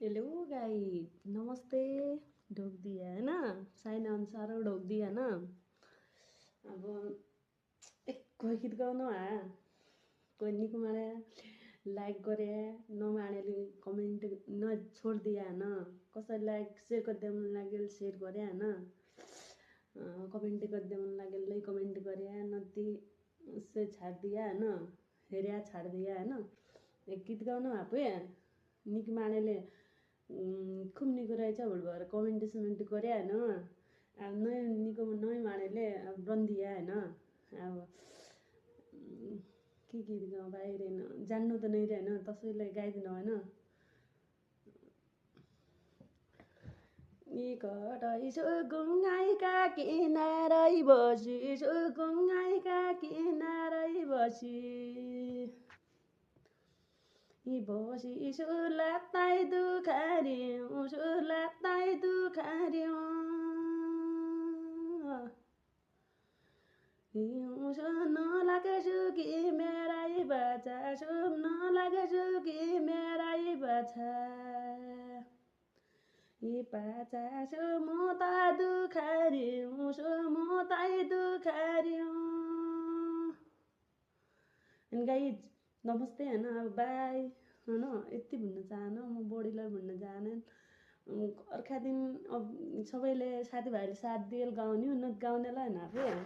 Hello guys, नमस्ते। ढोक दिया है ना, साइन अनुसार ढोक दिया है ना। अब एक कोई गीत गाउनु कोई निको मारे लाइक गरे नमानेले कमेन्ट न छोड दिया है ना। कसैले लाइक शेयर गर्दै मन लाग्यो शेयर गरे हैन। कमेन्ट गर्दै मन लाग्यो कमेन्ट गरे नदी से छाड दिया हैन। हेरिया छाड दिया हैन। एक गीत गाउनु पे निक मानेले खूब निको रहेछ भएर कमेन्ट समेन्ट गरे हैन। अब निको नै मानेले बन्दिया हैन। अब के गीत गाउँ बाहिर जान्नु त नै हैन, तसैले गाइदिनु हैन। निकटै गुङ्गाइका किनारै बसी गुङ्गाइका किनारै बसी बसी सुलात्ताइ दुखार्यौँ सुलात्ताइ दुखार्यौँ हिउँसो नलागेछु कि मेरै बाछा सुम नलागेछु कि मेरै बाछा बाछा सुमुता दुखार्यौँ सुमुताइ दुखार्यौँ। गाइज नमस्ते हैन। अब बाई हैन, यति भन्न चाहन्न म, बढीलाई भन्न चाहन्न। अर्का दिन अब सबैले साथीभाइले साथ दिएर गाउने हो न गाउनेलाई हैन।